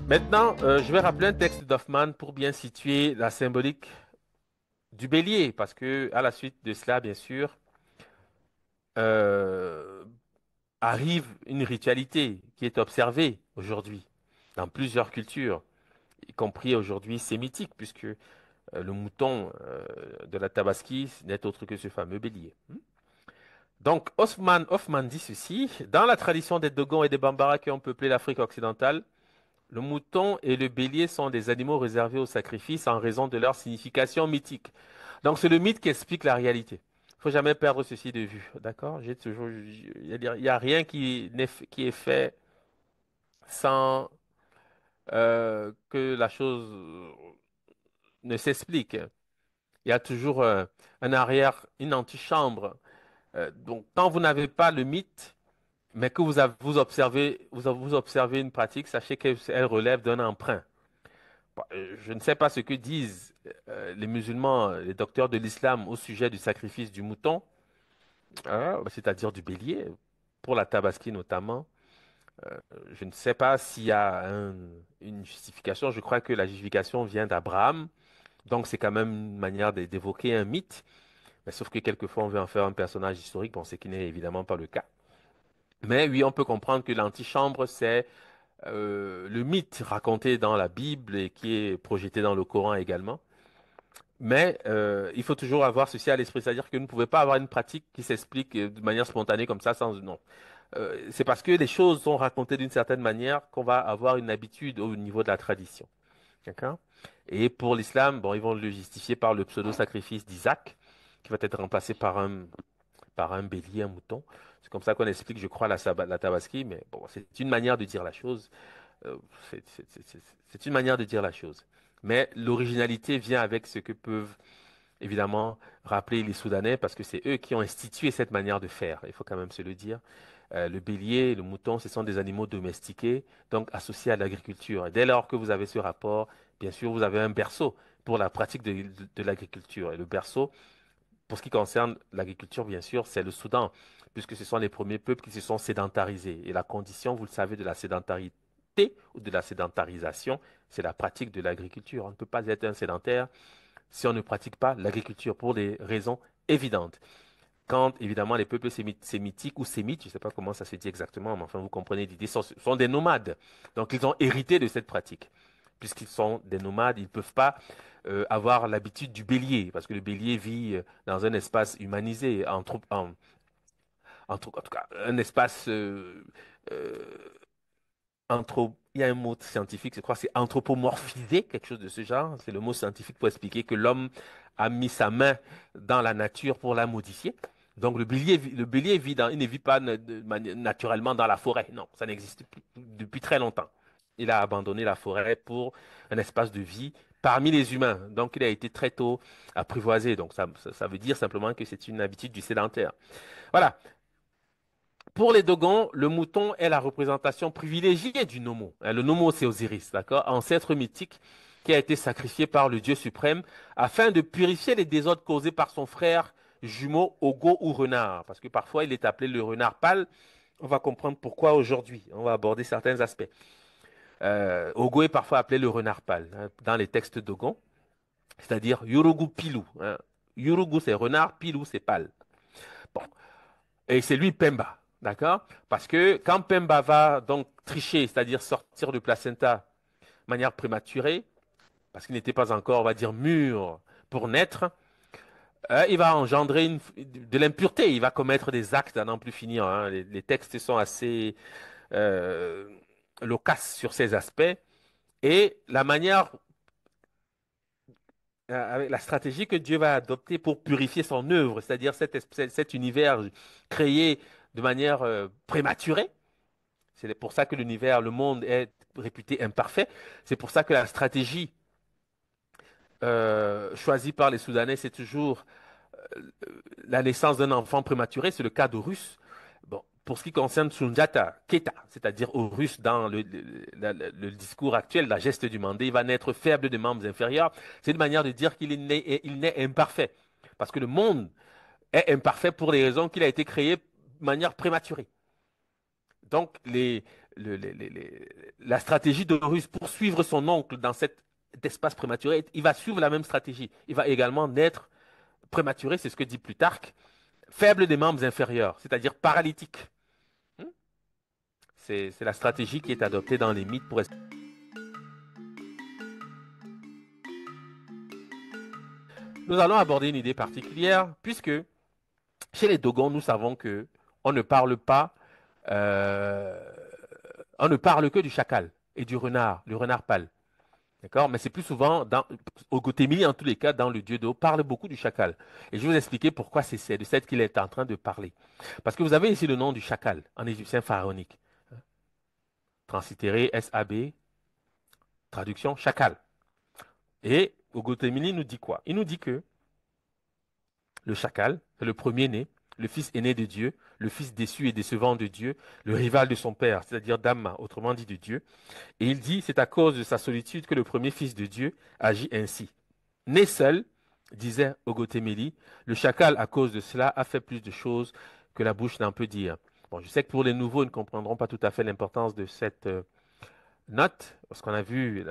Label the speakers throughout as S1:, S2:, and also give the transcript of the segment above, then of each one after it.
S1: Maintenant, je vais rappeler un texte d'Hoffmann pour bien situer la symbolique du bélier, parce que à la suite de cela, bien sûr, euh, arrive une ritualité qui est observée aujourd'hui dans plusieurs cultures, y compris aujourd'hui sémitique, puisque le mouton de la Tabaski n'est autre que ce fameux bélier. Donc, Hoffmann dit ceci, dans la tradition des Dogons et des Bambara qui ont peuplé l'Afrique occidentale, le mouton et le bélier sont des animaux réservés au sacrifice en raison de leur signification mythique. Donc, c'est le mythe qui explique la réalité. Il faut jamais perdre ceci de vue, d'accord? Il y a rien qui est fait sans que la chose ne s'explique. Il y a toujours un arrière, une antichambre. Donc, quand vous n'avez pas le mythe, mais que vous observez une pratique, sachez qu'elle relève d'un emprunt. Bon, je ne sais pas ce que disent les musulmans, les docteurs de l'islam au sujet du sacrifice du mouton, hein, c'est-à-dire du bélier, pour la tabaski notamment. Je ne sais pas s'il y a une justification. Je crois que la justification vient d'Abraham, donc c'est quand même une manière d'évoquer un mythe. Mais sauf que quelquefois on veut en faire un personnage historique, bon, ce qui n'est évidemment pas le cas. Mais oui, on peut comprendre que l'antichambre, c'est le mythe raconté dans la Bible et qui est projeté dans le Coran également. Mais il faut toujours avoir ceci à l'esprit, c'est-à-dire que vous ne pouvez pas avoir une pratique qui s'explique de manière spontanée comme ça sans non. C'est parce que les choses sont racontées d'une certaine manière qu'on va avoir une habitude au niveau de la tradition. D'accord? Et pour l'islam, bon, ils vont le justifier par le pseudo-sacrifice d'Isaac, qui va être remplacé par un bélier, un mouton. C'est comme ça qu'on explique, je crois, la tabaski, mais bon, c'est une manière de dire la chose. Euh, c'est une manière de dire la chose. Mais l'originalité vient avec ce que peuvent évidemment rappeler les Soudanais, parce que c'est eux qui ont institué cette manière de faire. Il faut quand même se le dire. Le bélier, le mouton, ce sont des animaux domestiqués, donc associés à l'agriculture. Et dès lors que vous avez ce rapport, bien sûr, vous avez un berceau pour la pratique de l'agriculture. Et le berceau, pour ce qui concerne l'agriculture, bien sûr, c'est le Soudan, puisque ce sont les premiers peuples qui se sont sédentarisés. Et la condition, vous le savez, de la sédentarité ou de la sédentarisation, c'est la pratique de l'agriculture. On ne peut pas être un sédentaire si on ne pratique pas l'agriculture pour des raisons évidentes. Quand, évidemment, les peuples sémitiques ou sémites, je ne sais pas comment ça se dit exactement, mais enfin, vous comprenez l'idée, sont des nomades. Donc, ils ont hérité de cette pratique. Puisqu'ils sont des nomades, ils ne peuvent pas avoir l'habitude du bélier, parce que le bélier vit dans un espace humanisé, en tout cas, un espace euh, il y a un mot scientifique, je crois, c'est anthropomorphisé, quelque chose de ce genre. C'est le mot scientifique pour expliquer que l'homme a mis sa main dans la nature pour la modifier. Donc le bélier vit il ne vit pas naturellement dans la forêt. Non, ça n'existe plus depuis très longtemps. Il a abandonné la forêt pour un espace de vie parmi les humains. Donc il a été très tôt apprivoisé. Donc ça veut dire simplement que c'est une habitude du sédentaire. Voilà. Pour les Dogons, le mouton est la représentation privilégiée du Nomo. Le Nomo, c'est Osiris, d'accord? Ancêtre mythique qui a été sacrifié par le Dieu suprême afin de purifier les désordres causés par son frère jumeau Ogo ou renard. Parce que parfois, il est appelé le renard pâle. On va comprendre pourquoi aujourd'hui. On va aborder certains aspects. Ogo est parfois appelé le renard pâle hein, dans les textes Dogon, c'est-à-dire Yurugu Pilou. Hein. Yurugu, c'est renard, Pilou, c'est pâle. Bon. Et c'est lui Pemba, d'accord? Parce que quand Pemba va donc tricher, c'est-à-dire sortir du placenta de manière prématurée, parce qu'il n'était pas encore, on va dire, mûr pour naître, il va engendrer de l'impureté, il va commettre des actes à n'en plus finir. Hein. Les textes sont assez euh, loquaces sur ces aspects. Et la manière, avec la stratégie que Dieu va adopter pour purifier son œuvre, c'est-à-dire cet univers créé de manière prématurée. C'est pour ça que l'univers, le monde est réputé imparfait. C'est pour ça que la stratégie choisie par les Soudanais, c'est toujours la naissance d'un enfant prématuré. C'est le cas d'Horus. Bon, pour ce qui concerne Sundiata Keita, c'est-à-dire Horus dans le discours actuel, la geste du mandé, il va naître faible des membres inférieurs. C'est une manière de dire il naît imparfait. Parce que le monde est imparfait pour les raisons qu'il a été créé de manière prématurée. Donc, la stratégie d'Horus pour suivre son oncle dans cet espace prématuré, il va suivre la même stratégie. Il va également naître prématuré, c'est ce que dit Plutarque, faible des membres inférieurs, c'est-à-dire paralytique. Hmm. C'est la stratégie qui est adoptée dans les mythes pour... Nous allons aborder une idée particulière, puisque chez les Dogons, nous savons que on ne parle pas, euh, on ne parle que du chacal et du renard, le renard pâle. D'accord? Mais c'est plus souvent, au Gotemili, en tous les cas, dans le dieu d'eau, parle beaucoup du chacal. Et je vais vous expliquer pourquoi c'est de cette qu'il est en train de parler. Parce que vous avez ici le nom du chacal en égyptien pharaonique. Translitéré S-A-B, traduction chacal. Et au Gotemili, il nous dit quoi? Il nous dit que le chacal, c'est le premier-né, le fils aîné de Dieu, le fils déçu et décevant de Dieu, le rival de son père, c'est-à-dire d'Amma, autrement dit de Dieu. Et il dit, c'est à cause de sa solitude que le premier fils de Dieu agit ainsi. Né seul, disait Ogotemeli, le chacal, à cause de cela, a fait plus de choses que la bouche n'en peut dire. Bon, je sais que pour les nouveaux, ils ne comprendront pas tout à fait l'importance de cette note, parce qu'on a vu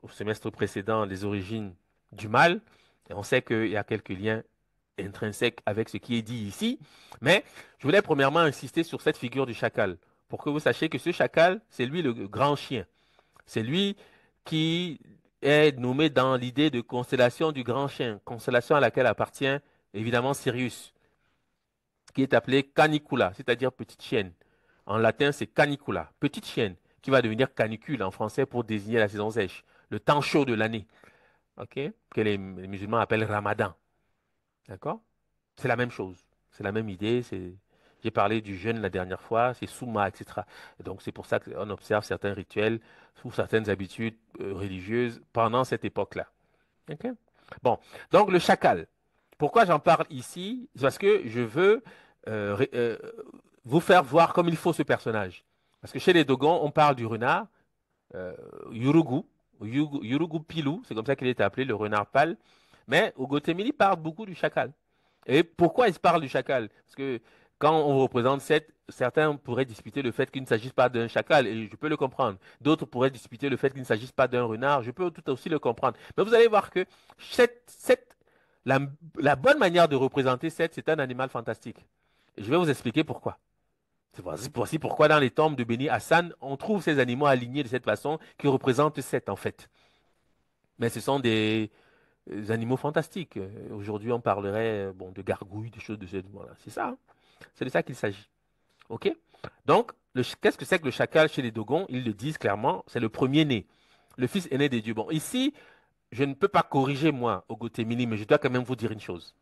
S1: au semestre précédent les origines du mal, et on sait qu'il y a quelques liens intrinsèques avec ce qui est dit ici, mais je voulais premièrement insister sur cette figure du chacal, pour que vous sachiez que ce chacal, c'est lui le grand chien. C'est lui qui est nommé dans l'idée de constellation du grand chien, constellation à laquelle appartient évidemment Sirius, qui est appelé Canicula, c'est-à-dire petite chienne. En latin, c'est Canicula, petite chienne, qui va devenir canicule en français pour désigner la saison sèche, le temps chaud de l'année, ok, que les musulmans appellent Ramadan. D'accord? C'est la même chose, c'est la même idée. J'ai parlé du jeûne la dernière fois, c'est Souma, etc. Et donc c'est pour ça qu'on observe certains rituels ou certaines habitudes religieuses pendant cette époque-là. Ok. Bon, donc le chacal. Pourquoi j'en parle ici? C'est parce que je veux euh, ré- euh, vous faire voir comme il faut ce personnage. Parce que chez les Dogons, on parle du renard, euh, Yurugu, Yurugu Pilou, c'est comme ça qu'il est appelé, le renard pâle. Mais au Gotemili parle beaucoup du chacal. Et pourquoi il se parle du chacal? Parce que quand on représente sept, certains pourraient disputer le fait qu'il ne s'agisse pas d'un chacal, et je peux le comprendre. D'autres pourraient disputer le fait qu'il ne s'agisse pas d'un renard, je peux tout aussi le comprendre. Mais vous allez voir que la, la bonne manière de représenter sept, c'est un animal fantastique. Et je vais vous expliquer pourquoi. C'est pourquoi dans les tombes de Beni Hassan, on trouve ces animaux alignés de cette façon qui représentent sept en fait. Mais ce sont des animaux fantastiques. Aujourd'hui, on parlerait bon, de gargouilles, des choses de ce genre-là. C'est ça, hein. C'est de ça qu'il s'agit. OK? Donc, qu'est-ce que c'est que le chacal chez les Dogons? Ils le disent clairement, c'est le premier-né, le fils aîné des dieux. Bon, ici, je ne peux pas corriger, moi, Ogotemili, mais je dois quand même vous dire une chose.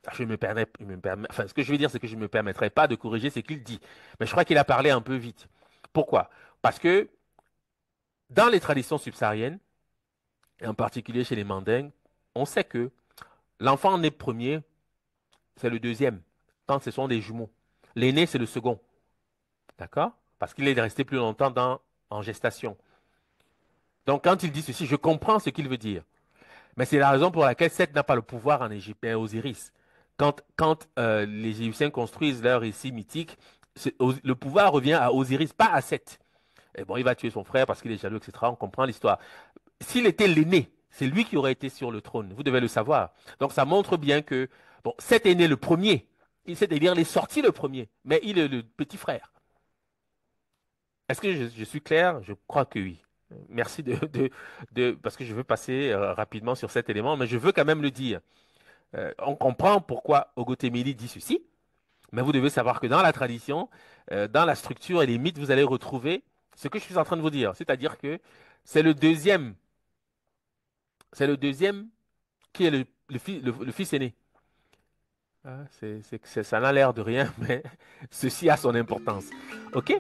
S1: Enfin, ce que je veux dire, c'est que je ne me permettrai pas de corriger ce qu'il dit. Mais je crois qu'il a parlé un peu vite. Pourquoi? Parce que dans les traditions subsahariennes, et en particulier chez les Mandingues, on sait que l'enfant né premier, c'est le deuxième, quand ce sont des jumeaux. L'aîné, c'est le second. D'accord? Parce qu'il est resté plus longtemps en gestation. Donc, quand il dit ceci, je comprends ce qu'il veut dire. Mais c'est la raison pour laquelle Seth n'a pas le pouvoir en Égypte, mais Osiris. Quand les Égyptiens construisent leur récit mythique, le pouvoir revient à Osiris, pas à Seth. Et bon, il va tuer son frère parce qu'il est jaloux, etc. On comprend l'histoire. S'il était l'aîné, c'est lui qui aurait été sur le trône. Vous devez le savoir. Donc, ça montre bien que, bon, Seth est né le premier. C'est-à-dire, il est sorti le premier, mais il est le petit frère. Est-ce que je suis clair? Je crois que oui. Merci parce que je veux passer rapidement sur cet élément, mais je veux quand même le dire. On comprend pourquoi Ogotemili dit ceci, mais vous devez savoir que dans la tradition, dans la structure et les mythes, vous allez retrouver ce que je suis en train de vous dire. C'est-à-dire que c'est c'est le deuxième qui est le fils aîné. Ah, ça n'a l'air de rien, mais ceci a son importance. OK?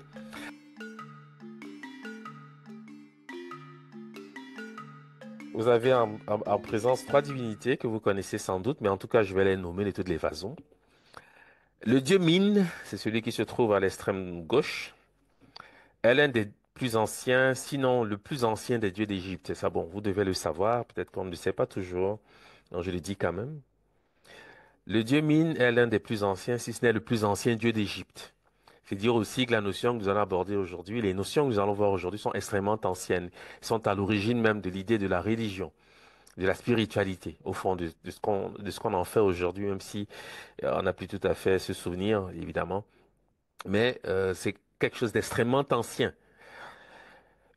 S1: Vous avez en présence trois divinités que vous connaissez sans doute, mais en tout cas, je vais les nommer de toutes les façons. Le dieu Min, c'est celui qui se trouve à l'extrême gauche, est l'un des plus anciens, sinon le plus ancien des dieux d'Égypte. Ça, bon, vous devez le savoir, peut-être qu'on ne le sait pas toujours, donc je le dis quand même. Le dieu Min est l'un des plus anciens, si ce n'est le plus ancien dieu d'Égypte. C'est dire aussi que la notion que nous allons aborder aujourd'hui, les notions que nous allons voir aujourd'hui sont extrêmement anciennes, sont à l'origine même de l'idée de la religion, de la spiritualité, au fond de ce qu'on en fait aujourd'hui, même si on n'a plus tout à fait ce souvenir, évidemment. Mais c'est quelque chose d'extrêmement ancien.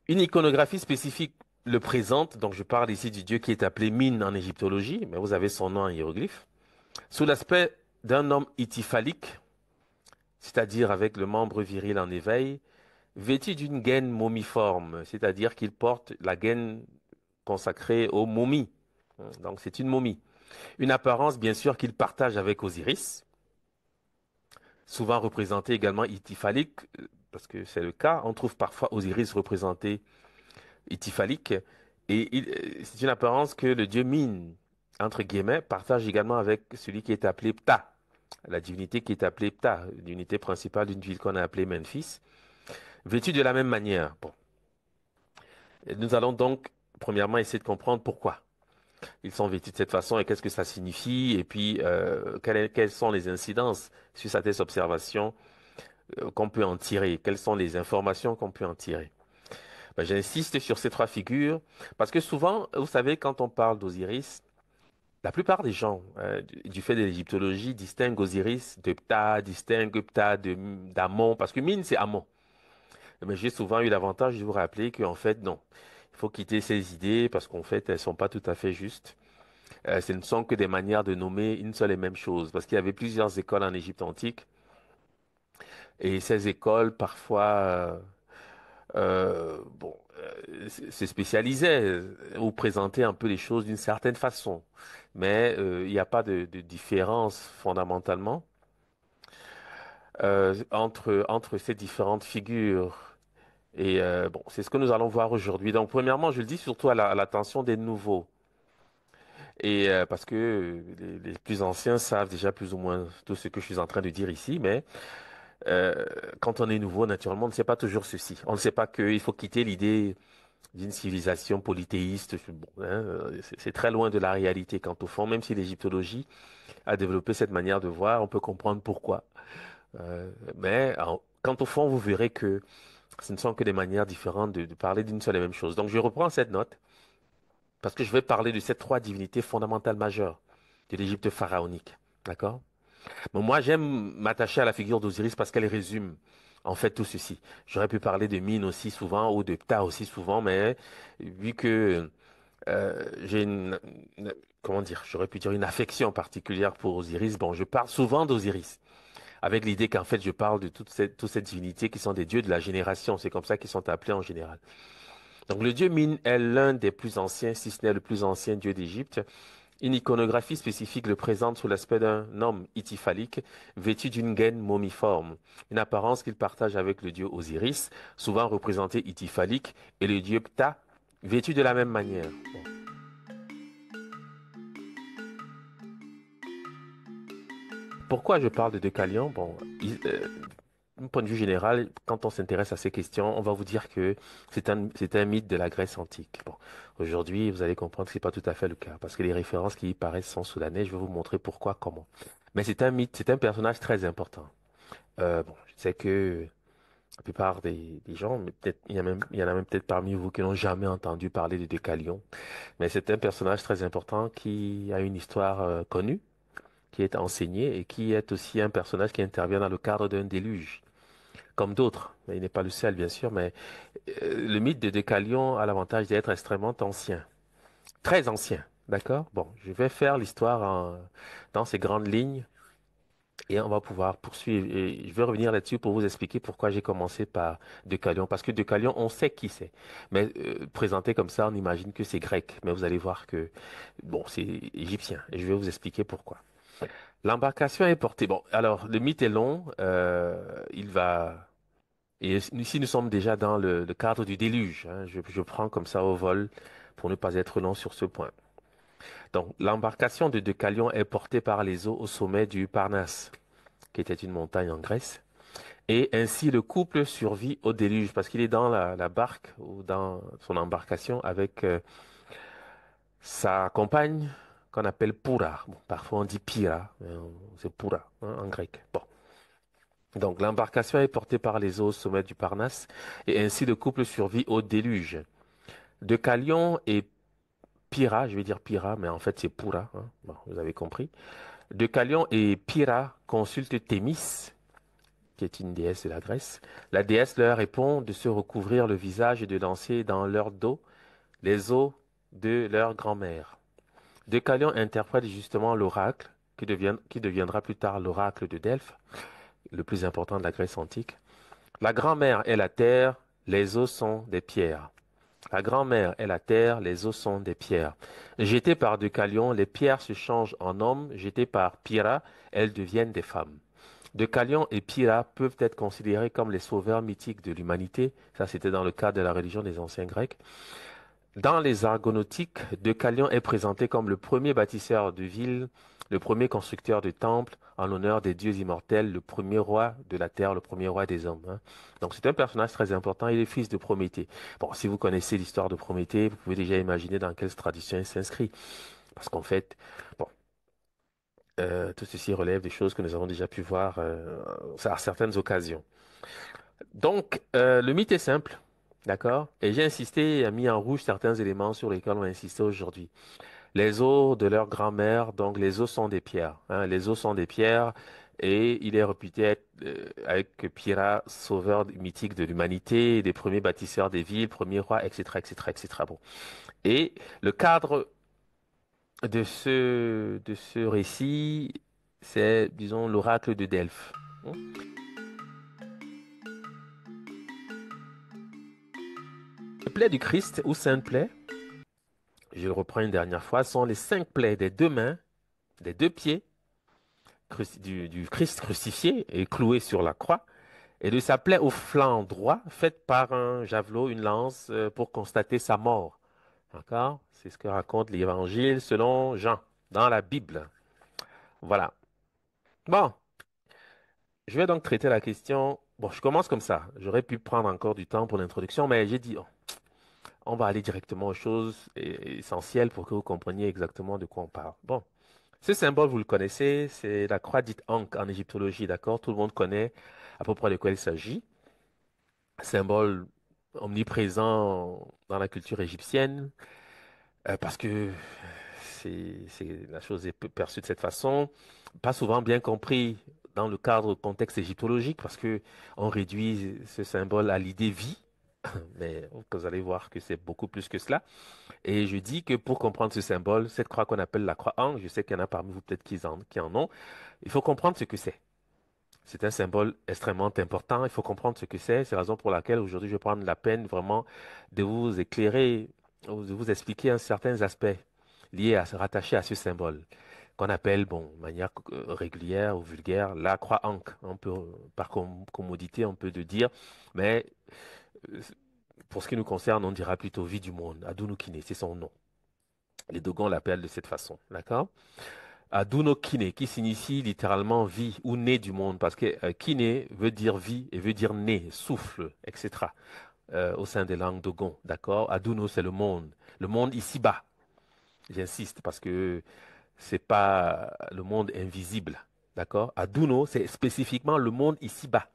S1: Une iconographie spécifique le présente, donc je parle ici du dieu qui est appelé Min en égyptologie, mais vous avez son nom en hiéroglyphe, sous l'aspect d'un homme ityphalique, c'est-à-dire avec le membre viril en éveil, vêtu d'une gaine momiforme, c'est-à-dire qu'il porte la gaine consacrée aux momies. Donc c'est une momie. Une apparence bien sûr qu'il partage avec Osiris, souvent représenté également ityphalique, parce que c'est le cas. On trouve parfois Osiris représenté ityphalique, et c'est une apparence que le dieu Min, entre guillemets, partage également avec celui qui est appelé Ptah, la divinité qui est appelée Ptah, divinité principale d'une ville qu'on a appelée Memphis, vêtue de la même manière. Bon, et nous allons donc premièrement essayer de comprendre pourquoi ils sont vêtus de cette façon et qu'est-ce que ça signifie, et puis quelles sont les incidences sur cette observation qu'on peut en tirer, quelles sont les informations qu'on peut en tirer. Ben, j'insiste sur ces trois figures parce que souvent, vous savez, quand on parle d'Osiris, la plupart des gens, du fait de l'égyptologie, distinguent Osiris de Ptah, distinguent Ptah d'Amon, parce que Mine, c'est Amon. Mais j'ai souvent eu l'avantage de vous rappeler qu'en fait, non. Il faut quitter ces idées parce qu'en fait, elles sont pas tout à fait justes. Ce ne sont que des manières de nommer une seule et même chose, parce qu'il y avait plusieurs écoles en Égypte antique, et ces écoles, parfois, se spécialisaient ou présentaient un peu les choses d'une certaine façon. Mais il n'y a pas de différence fondamentalement entre ces différentes figures. Et bon, c'est ce que nous allons voir aujourd'hui. Donc, premièrement, je le dis surtout à l'attention des nouveaux. Et parce que les plus anciens savent déjà plus ou moins tout ce que je suis en train de dire ici, mais quand on est nouveau, naturellement, on ne sait pas toujours ceci. On ne sait pas qu'il faut quitter l'idée d'une civilisation polythéiste. Bon, hein, c'est très loin de la réalité. Quant au fond, même si l'égyptologie a développé cette manière de voir, on peut comprendre pourquoi. Quant au fond, vous verrez que ce ne sont que des manières différentes de parler d'une seule et même chose. Donc, je reprends cette note parce que je vais parler de ces trois divinités fondamentales majeures de l'Égypte pharaonique. D'accord? Bon, moi, j'aime m'attacher à la figure d'Osiris parce qu'elle résume en fait tout ceci. J'aurais pu parler de Mine aussi souvent ou de Ptah aussi souvent, mais vu que j'ai comment dire, j'aurais pu dire une affection particulière pour Osiris, bon, je parle souvent d'Osiris avec l'idée qu'en fait je parle de toutes ces divinités qui sont des dieux de la génération. C'est comme ça qu'ils sont appelés en général. Donc le dieu Min est l'un des plus anciens, si ce n'est le plus ancien dieu d'Égypte. Une iconographie spécifique le présente sous l'aspect d'un homme ityphalique, vêtu d'une gaine momiforme, une apparence qu'il partage avec le dieu Osiris, souvent représenté ityphalique, et le dieu Ptah, vêtu de la même manière. Bon. Pourquoi je parle de Deucalion? Bon, d'un point de vue général, quand on s'intéresse à ces questions, on va vous dire que c'est un mythe de la Grèce antique. Bon, aujourd'hui, vous allez comprendre que c'est pas tout à fait le cas, parce que les références qui y paraissent sont soudanaises. Je vais vous montrer pourquoi, comment. Mais c'est un mythe, c'est un personnage très important. Bon, je sais que la plupart des gens, mais peut-être il y en a même peut-être parmi vous qui n'ont jamais entendu parler de Deucalion. Mais c'est un personnage très important qui a une histoire connue, qui est enseignée et qui est aussi un personnage qui intervient dans le cadre d'un déluge comme d'autres. Mais il n'est pas le seul, bien sûr, mais le mythe de Deucalion a l'avantage d'être extrêmement ancien, très ancien. D'accord? Bon, je vais faire l'histoire dans ces grandes lignes et on va pouvoir poursuivre. Et je vais revenir là-dessus pour vous expliquer pourquoi j'ai commencé par Deucalion. Parce que Deucalion, on sait qui c'est. Mais présenté comme ça, on imagine que c'est grec. Mais vous allez voir que, bon, c'est égyptien. Et je vais vous expliquer pourquoi. L'embarcation est portée. Bon, alors, le mythe est long. Il va Et ici, nous sommes déjà dans le cadre du déluge, hein. Je prends comme ça au vol pour ne pas être long sur ce point. Donc, l'embarcation de Deucalion est portée par les eaux au sommet du Parnasse, qui était une montagne en Grèce. Et ainsi, le couple survit au déluge parce qu'il est dans la barque ou dans son embarcation avec sa compagne qu'on appelle Pura. Bon, parfois on dit Pira, mais c'est Pura hein, en grec. Bon. Donc l'embarcation est portée par les eaux au sommet du Parnasse et ainsi le couple survit au déluge. Deucalion et Pyrrha, je vais dire Pyrrha, mais en fait c'est Pura, hein. Bon, vous avez compris. Deucalion et Pyrrha consultent Thémis, qui est une déesse de la Grèce. La déesse leur répond de se recouvrir le visage et de lancer dans leur dos les os de leur grand-mère. Deucalion interprète justement l'oracle qui deviendra plus tard l'oracle de Delphes, le plus important de la Grèce antique. La grand-mère est la terre, les os sont des pierres. La grand-mère est la terre, les os sont des pierres. Jetées par Deucalion, les pierres se changent en hommes, jetées par Pyrrha, elles deviennent des femmes. Deucalion et Pyrrha peuvent être considérés comme les sauveurs mythiques de l'humanité. Ça, c'était dans le cadre de la religion des anciens Grecs. Dans les Argonautiques, Deucalion est présenté comme le premier bâtisseur de villes, le premier constructeur de temples en l'honneur des dieux immortels, le premier roi de la terre, le premier roi des hommes, hein. Donc c'est un personnage très important. Il est fils de Prométhée. Bon, si vous connaissez l'histoire de Prométhée, vous pouvez déjà imaginer dans quelle tradition il s'inscrit. Parce qu'en fait, bon, tout ceci relève des choses que nous avons déjà pu voir à certaines occasions. Donc, le mythe est simple, d'accord? Et j'ai insisté et mis en rouge certains éléments sur lesquels on va insister aujourd'hui. Les os de leur grand-mère, donc les os sont des pierres, hein. Les os sont des pierres et il est réputé être, avec Pyrrha, sauveur mythique de l'humanité, des premiers bâtisseurs des villes, premiers rois, etc., etc., etc. Bon. Et le cadre de ce récit, c'est, disons, l'oracle de Delphes. Les plaies du Christ ou sainte plaie, je le reprends une dernière fois, sont les 5 plaies des 2 mains, des 2 pieds du Christ crucifié et cloué sur la croix, et de sa plaie au flanc droit, faite par un javelot, une lance, pour constater sa mort. D'accord? C'est ce que raconte l'Évangile selon Jean, dans la Bible. Voilà. Bon, je vais donc traiter la question. Bon, je commence comme ça. J'aurais pu prendre encore du temps pour l'introduction, mais j'ai dit, oh, on va aller directement aux choses essentielles pour que vous compreniez exactement de quoi on parle. Bon. Ce symbole, vous le connaissez, c'est la croix dite Ankh en égyptologie, d'accord? Tout le monde connaît à peu près de quoi il s'agit. Symbole omniprésent dans la culture égyptienne, parce que la chose est perçue de cette façon, pas souvent bien compris dans le cadre contexte égyptologique, parce que on réduit ce symbole à l'idée vie, mais vous allez voir que c'est beaucoup plus que cela. Et je dis que pour comprendre ce symbole, cette croix qu'on appelle la croix Ankh, je sais qu'il y en a parmi vous peut-être qui en ont, il faut comprendre ce que c'est. C'est un symbole extrêmement important. Il faut comprendre ce que c'est. C'est la raison pour laquelle aujourd'hui je vais prendre la peine vraiment de vous éclairer, ou de vous expliquer certains aspects liés à se rattacher à ce symbole qu'on appelle, bon, de manière régulière ou vulgaire, la croix Ankh. On peut, par commodité, on peut le dire, mais euh, pour ce qui nous concerne, on dira plutôt vie du monde. Adunu Kine, c'est son nom. Les Dogons l'appellent de cette façon, d'accord? Aduno Kine, qui signifie littéralement vie ou nez du monde, parce que Kine veut dire vie et veut dire nez, souffle, etc. Au sein des langues Dogon, d'accord? Aduno, c'est le monde ici-bas. J'insiste parce que c'est pas le monde invisible, d'accord? Aduno, c'est spécifiquement le monde ici-bas.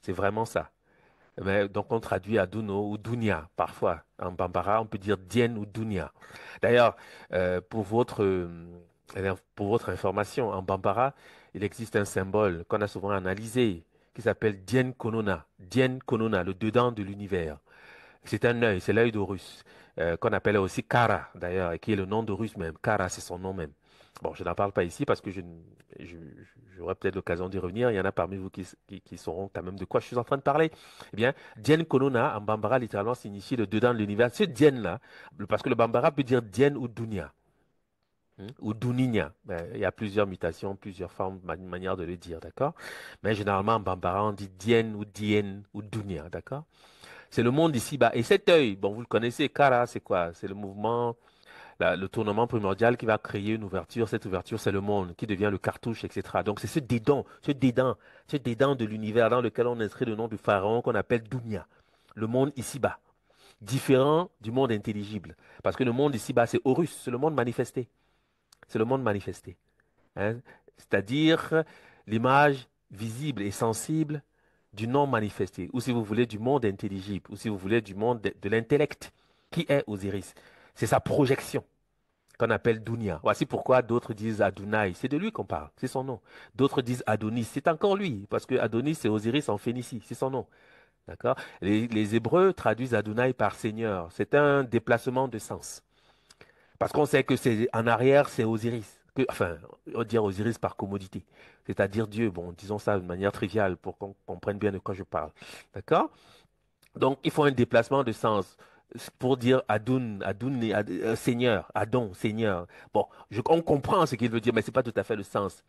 S1: C'est vraiment ça. Mais, donc on traduit Aduno ou Dunia parfois. En Bambara, on peut dire Dien ou Dunia. D'ailleurs, pour votre information, en Bambara, il existe un symbole qu'on a souvent analysé qui s'appelle Dien Konona. Dien Konona, le dedans de l'univers. C'est un œil, c'est l'œil d'Horus, qu'on appelle aussi Kara, d'ailleurs, et qui est le nom d'Horus même. Kara, c'est son nom même. Bon, je n'en parle pas ici parce que je- j'aurai peut-être l'occasion d'y revenir. Il y en a parmi vous qui sauront quand même de quoi je suis en train de parler. Eh bien, Dien Konona, en Bambara, littéralement, signifie le dedans de l'univers. Ce Dien-là, parce que le Bambara peut dire Dien ou Dunia, ou Duninia. Ben, il y a plusieurs mutations, plusieurs formes, manières de le dire, d'accord? Mais généralement, en Bambara, on dit Dien ou Dien ou Dunia, d'accord? C'est le monde ici-bas. Et cet œil, bon, vous le connaissez, Kara, c'est quoi? C'est le mouvement, le tournement primordial qui va créer une ouverture. Cette ouverture, c'est le monde qui devient le cartouche, etc. Donc, c'est ce dédent de l'univers dans lequel on inscrit le nom du pharaon qu'on appelle Dunya. Le monde ici-bas. Différent du monde intelligible. Parce que le monde ici-bas, c'est Horus, c'est le monde manifesté. C'est le monde manifesté, hein. C'est-à-dire l'image visible et sensible du non manifesté, ou si vous voulez du monde intelligible, ou si vous voulez du monde de l'intellect, qui est Osiris. C'est sa projection qu'on appelle Dunya. Voici pourquoi d'autres disent Adonai. C'est de lui qu'on parle, c'est son nom. D'autres disent Adonis, c'est encore lui, parce que Adonis c'est Osiris en Phénicie, c'est son nom. D'accord? Les Hébreux traduisent Adonai par Seigneur. C'est un déplacement de sens. Parce qu'on sait que c'est en arrière, c'est Osiris. Enfin, on va dire Osiris par commodité. C'est-à-dire Dieu. Bon, disons ça de manière triviale pour qu'on comprenne bien de quoi je parle. D'accord? Donc, il faut un déplacement de sens pour dire Adon, Seigneur, Adon, Seigneur. Bon, on comprend ce qu'il veut dire, mais c'est pas tout à fait le sens.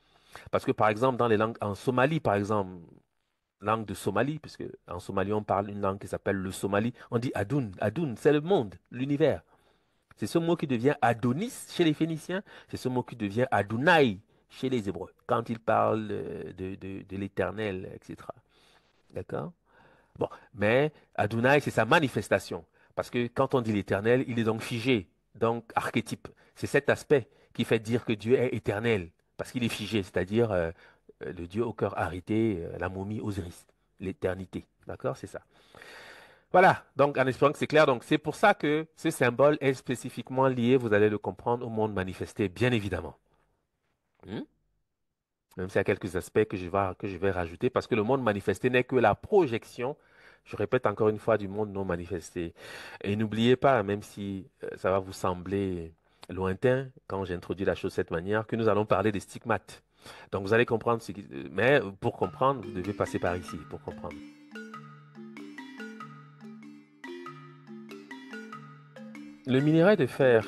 S1: Parce que, par exemple, dans les langues, en Somalie, par exemple, langue de Somalie, puisque en Somalie, on parle une langue qui s'appelle le Somali, on dit Adoun. Adoun, c'est le monde, l'univers. C'est ce mot qui devient Adonis chez les Phéniciens, c'est ce mot qui devient Adonai chez les Hébreux, quand ils parlent de l'Éternel, etc. D'accord? Bon, mais Adonai, c'est sa manifestation. Parce que quand on dit l'Éternel, il est donc figé, donc archétype. C'est cet aspect qui fait dire que Dieu est éternel, parce qu'il est figé, c'est-à-dire le Dieu au cœur arrêté, la momie Osiris, l'éternité. D'accord? C'est ça. Voilà, donc en espérant que c'est clair, donc c'est pour ça que ce symbole est spécifiquement lié, vous allez le comprendre, au monde manifesté, bien évidemment. Hmm. Même s'il y a quelques aspects que je vais rajouter, parce que le monde manifesté n'est que la projection, je répète encore une fois, du monde non manifesté. Et n'oubliez pas, même si ça va vous sembler lointain quand j'introduis la chose de cette manière, que nous allons parler des stigmates. Donc vous allez comprendre mais pour comprendre, vous devez passer par ici pour comprendre. Le minerai de fer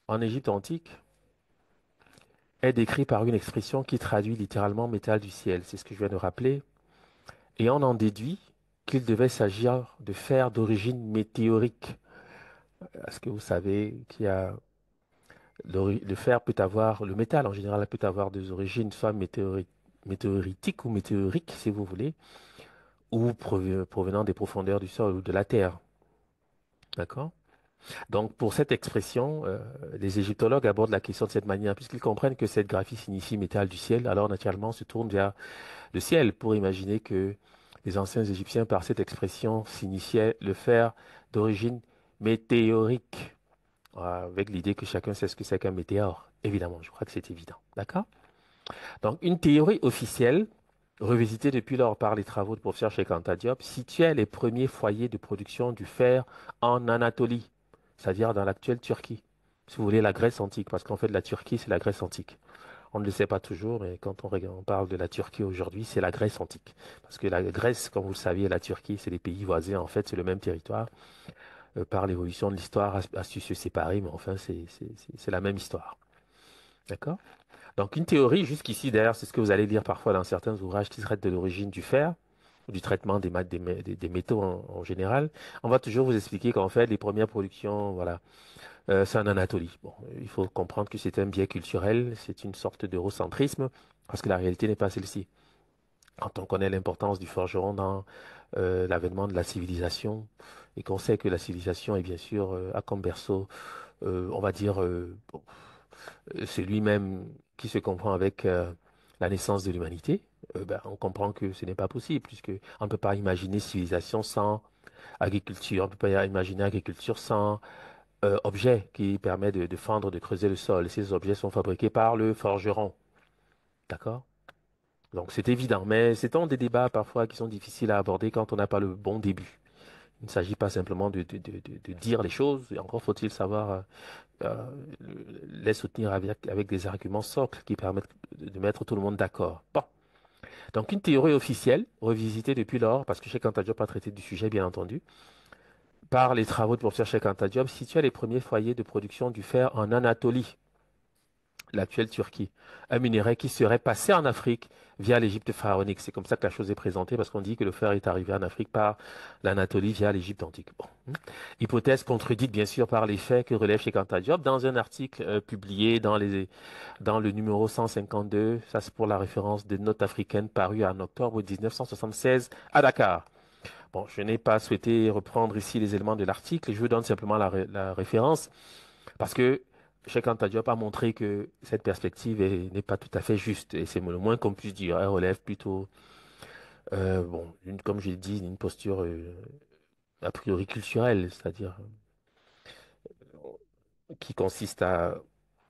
S1: en Égypte antique est décrit par une expression qui traduit littéralement métal du ciel. C'est ce que je viens de rappeler. Et on en déduit qu'il devait s'agir de fer d'origine météorique. Est-ce que vous savez qu'il y a le fer peut avoir, le métal en général peut avoir des origines soit météoritiques ou météoriques, si vous voulez, ou provenant des profondeurs du sol ou de la terre. D'accord? Donc, pour cette expression, les égyptologues abordent la question de cette manière, puisqu'ils comprennent que cette graphie signifie métal du ciel, alors naturellement on se tourne vers le ciel pour imaginer que les anciens Égyptiens, par cette expression, signifiaient le fer d'origine météorique, avec l'idée que chacun sait ce que c'est qu'un météore. Évidemment, je crois que c'est évident. D'accord? Donc, une théorie officielle, revisitée depuis lors par les travaux de professeur Cheikh Anta Diop, situait les premiers foyers de production du fer en Anatolie, c'est-à-dire dans l'actuelle Turquie. Si vous voulez, la Grèce antique, parce qu'en fait, la Turquie, c'est la Grèce antique. On ne le sait pas toujours, mais quand on parle de la Turquie aujourd'hui, c'est la Grèce antique. Parce que la Grèce, comme vous le saviez, et la Turquie, c'est des pays voisins. En fait, c'est le même territoire. Par l'évolution de l'histoire, a su se séparer, mais enfin, c'est la même histoire. D'accord? Donc, une théorie, jusqu'ici, d'ailleurs, c'est ce que vous allez lire parfois dans certains ouvrages qui traitent de l'origine du fer, ou du traitement des métaux en général. On va toujours vous expliquer qu'en fait, les premières productions, voilà, c'est en Anatolie. Bon, il faut comprendre que c'est un biais culturel, c'est une sorte d'eurocentrisme, parce que la réalité n'est pas celle-ci. Quand on connaît l'importance du forgeron dans l'avènement de la civilisation, et qu'on sait que la civilisation est bien sûr a comme berceau, on va dire, bon, c'est lui-même qui se comprend avec la naissance de l'humanité, ben, on comprend que ce n'est pas possible, puisque on ne peut pas imaginer civilisation sans agriculture, on ne peut pas imaginer agriculture sans objets qui permettent de fendre, de creuser le sol. Ces objets sont fabriqués par le forgeron. D'accord? Donc c'est évident, mais c'est tant des débats parfois qui sont difficiles à aborder quand on n'a pas le bon début. Il ne s'agit pas simplement de dire les choses, et encore faut-il savoir euh, les soutenir avec des arguments socles qui permettent de mettre tout le monde d'accord. Bon, donc une théorie officielle, revisitée depuis lors, parce que Cheikh Anta Diop a traité du sujet, bien entendu, par les travaux de professeur Cheikh Anta Diop, situait les premiers foyers de production du fer en Anatolie, l'actuelle Turquie. Un minerai qui serait passé en Afrique via l'Égypte pharaonique. C'est comme ça que la chose est présentée, parce qu'on dit que le fer est arrivé en Afrique par l'Anatolie via l'Égypte antique. Bon. Hypothèse contredite, bien sûr, par les faits que relève Cheikh Anta Diop dans un article publié dans le numéro 152. Ça, c'est pour la référence de Notes africaines paru en octobre 1976 à Dakar. Bon, je n'ai pas souhaité reprendre ici les éléments de l'article, je vous donne simplement la référence parce que Cheikh Anta Diop a montré que cette perspective n'est pas tout à fait juste. Et c'est le moins qu'on puisse dire. Elle relève plutôt, bon, comme je l'ai dit, une posture a priori culturelle, c'est-à-dire qui consiste à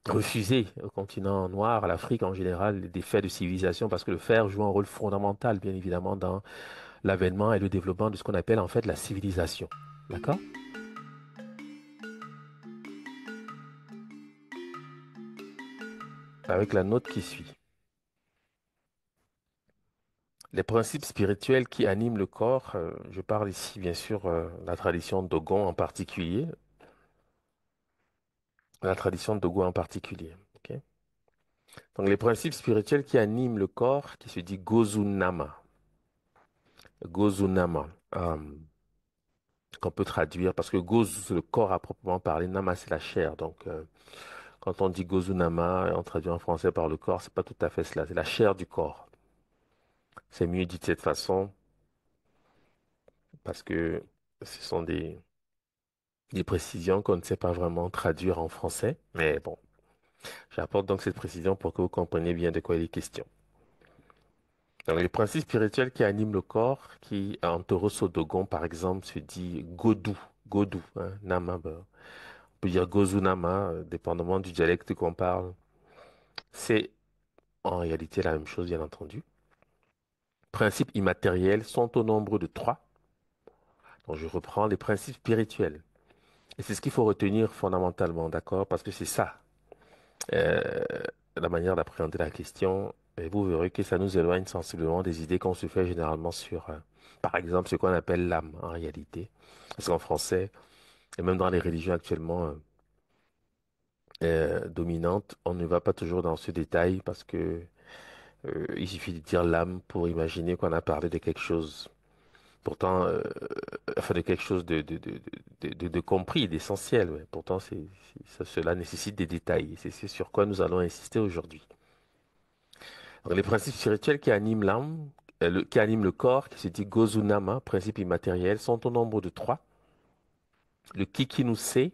S1: refuser au continent noir, à l'Afrique en général, des faits de civilisation, parce que le fer joue un rôle fondamental, bien évidemment, dans l'avènement et le développement de ce qu'on appelle en fait la civilisation. D'accord? Avec la note qui suit. Les principes spirituels qui animent le corps, je parle ici bien sûr la tradition Dogon en particulier, la tradition Dogon en particulier. Ok. Donc les principes spirituels qui animent le corps, qui se dit Gozunama, Gozunama, qu'on peut traduire parce que Goz c'est le corps à proprement parler, Nama c'est la chair. Donc quand on dit Gozunama, on traduit en français par le corps, c'est pas tout à fait cela, c'est la chair du corps. C'est mieux dit de cette façon parce que ce sont des précisions qu'on ne sait pas vraiment traduire en français. Mais bon, j'apporte donc cette précision pour que vous compreniez bien de quoi il est question. Donc, les principes spirituels qui animent le corps, qui en Toro Dogon, par exemple, se dit Godou, Godou, hein, Nama, ben, on peut dire Gozu Nama, dépendamment du dialecte qu'on parle. C'est en réalité la même chose, bien entendu. Principes immatériels sont au nombre de trois. Donc, je reprends les principes spirituels. Et c'est ce qu'il faut retenir fondamentalement, d'accord? Parce que c'est ça euh, la manière d'appréhender la question, et vous verrez que ça nous éloigne sensiblement des idées qu'on se fait généralement sur, par exemple, ce qu'on appelle l'âme en réalité. Parce qu'en français, et même dans les religions actuellement dominantes, on ne va pas toujours dans ce détail parce que il suffit de dire l'âme pour imaginer qu'on a parlé de quelque chose. Pourtant, enfin de quelque chose de compris, d'essentiel. Ouais. Pourtant, cela nécessite des détails. C'est ce sur quoi nous allons insister aujourd'hui. Donc, les principes spirituels qui animent l'âme, qui animent le corps, qui se dit Gozunama, principe immatériel, sont au nombre de trois. Le Kikinuse,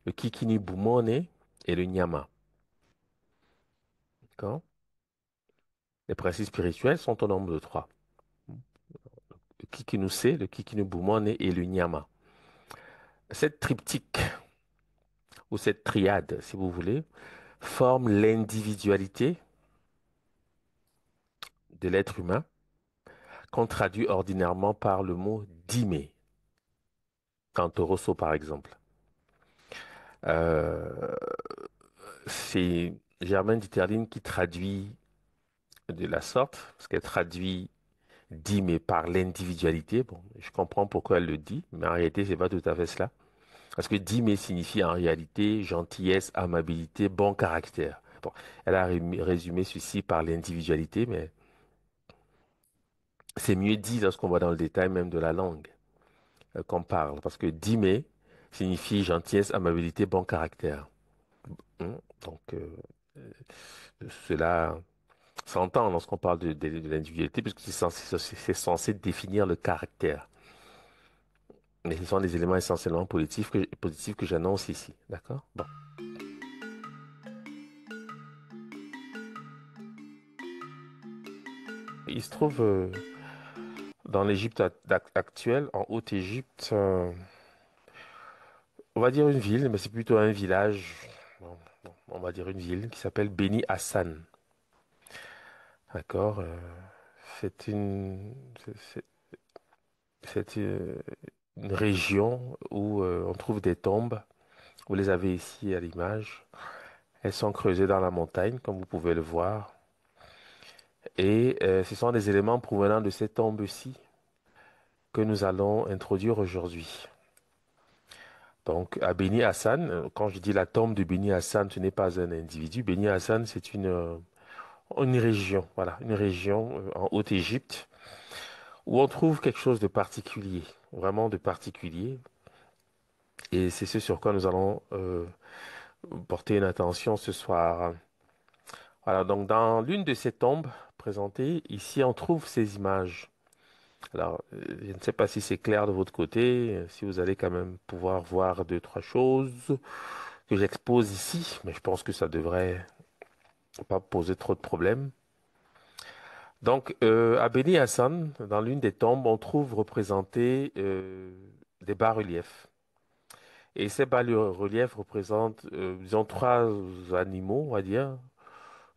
S1: le Kikini Bumone et le Nyama. D'accord. Les principes spirituels sont au nombre de trois. Le Kikinuse, le Kikini Bumone et le Nyama. Cette triptyque, ou cette triade, si vous voulez, forme l'individualité de l'être humain, qu'on traduit ordinairement par le mot dime, Canto Rosso par exemple. Euh, c'est Germaine Dieterlen qui traduit de la sorte, parce qu'elle traduit dit mais par l'individualité. Bon, je comprends pourquoi elle le dit, mais en réalité, c'est pas tout à fait cela. Parce que dit mais signifie en réalité gentillesse, amabilité, bon caractère. Bon, elle a résumé ceci par l'individualité, mais c'est mieux dit lorsqu'on va dans le détail même de la langue qu'on parle. Parce que dit mais signifie gentillesse, amabilité, bon caractère. Donc, cela s'entend lorsqu'on parle de l'individualité, puisque c'est censé définir le caractère. Mais ce sont des éléments essentiellement positifs que j'annonce ici. D'accord? Bon. Il se trouve dans l'Égypte actuelle, en Haute-Égypte, on va dire une ville, mais c'est plutôt un village, bon, on va dire une ville qui s'appelle Beni Hassan. D'accord? C'est une, c'est c'est une région où on trouve des tombes. Vous les avez ici à l'image. Elles sont creusées dans la montagne, comme vous pouvez le voir. Et ce sont des éléments provenant de ces tombes-ci que nous allons introduire aujourd'hui. Donc, à Beni Hassan, quand je dis la tombe de Beni Hassan, ce n'est pas un individu. Beni Hassan, c'est une région, voilà, une région en Haute-Égypte où on trouve quelque chose de particulier, vraiment de particulier. Et c'est ce sur quoi nous allons porter une attention ce soir. Voilà, donc dans l'une de ces tombes présentées, ici, on trouve ces images. Alors, je ne sais pas si c'est clair de votre côté, si vous allez quand même pouvoir voir deux, trois choses. que j'expose ici, mais je pense que ça devrait pas poser trop de problèmes. Donc, à Beni Hassan, dans l'une des tombes, on trouve représentés des bas-reliefs. Et ces bas-reliefs représentent, disons, trois animaux, on va dire.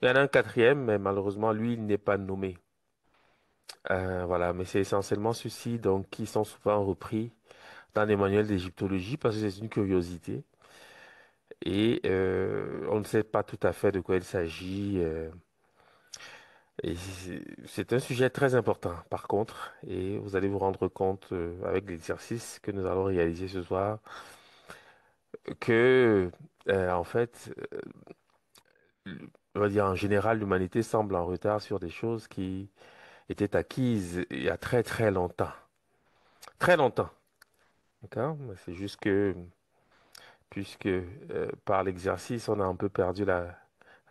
S1: Il y en a un quatrième, mais malheureusement, lui, il n'est pas nommé. Voilà, mais c'est essentiellement ceux-ci, donc, qui sont souvent repris dans les manuels d'égyptologie parce que c'est une curiosité. Et on ne sait pas tout à fait de quoi il s'agit. Et c'est un sujet très important, par contre, et vous allez vous rendre compte avec l'exercice que nous allons réaliser ce soir que, en fait, on va dire en général, l'humanité semble en retard sur des choses qui étaient acquises il y a très très longtemps. Très longtemps. D'accord? Mais c'est juste que, puisque par l'exercice, on a un peu perdu la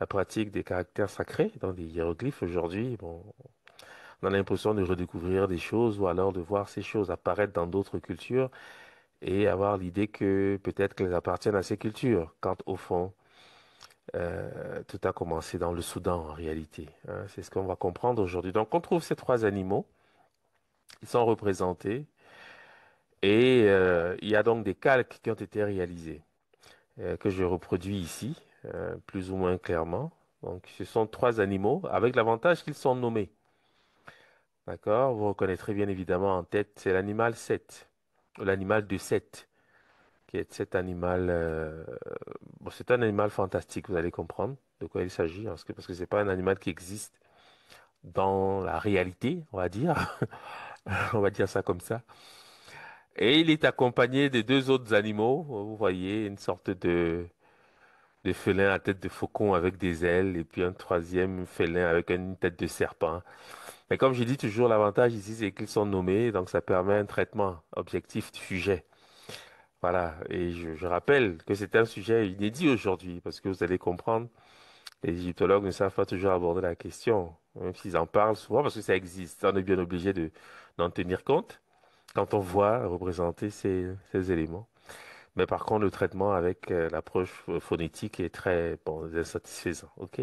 S1: pratique des caractères sacrés dans les hiéroglyphes aujourd'hui. Bon, on a l'impression de redécouvrir des choses ou alors de voir ces choses apparaître dans d'autres cultures et avoir l'idée que peut-être qu'elles appartiennent à ces cultures, quand au fond, tout a commencé dans le Soudan en réalité, hein. C'est ce qu'on va comprendre aujourd'hui. Donc on trouve ces trois animaux, ils sont représentés et il y a donc des calques qui ont été réalisés, que je reproduis ici, plus ou moins clairement. Donc ce sont trois animaux avec l'avantage qu'ils sont nommés. D'accord? Vous reconnaîtrez bien évidemment en tête, c'est l'animal 7, l'animal de 7, qui est cet animal. Bon, c'est un animal fantastique, vous allez comprendre de quoi il s'agit, parce que c'est pas un animal qui existe dans la réalité, on va dire. On va dire ça comme ça. Et il est accompagné de deux autres animaux. Vous voyez, une sorte de félin à tête de faucon avec des ailes, et puis un troisième félin avec une tête de serpent. Mais comme je dis toujours, l'avantage ici, c'est qu'ils sont nommés, donc ça permet un traitement objectif du sujet. Voilà, et je rappelle que c'est un sujet inédit aujourd'hui, parce que vous allez comprendre, les égyptologues ne savent pas toujours aborder la question, même s'ils en parlent souvent, parce que ça existe. On est bien obligé d'en tenir compte quand on voit représenter ces éléments. Mais par contre, le traitement avec l'approche phonétique est très, bon, insatisfaisant, ok?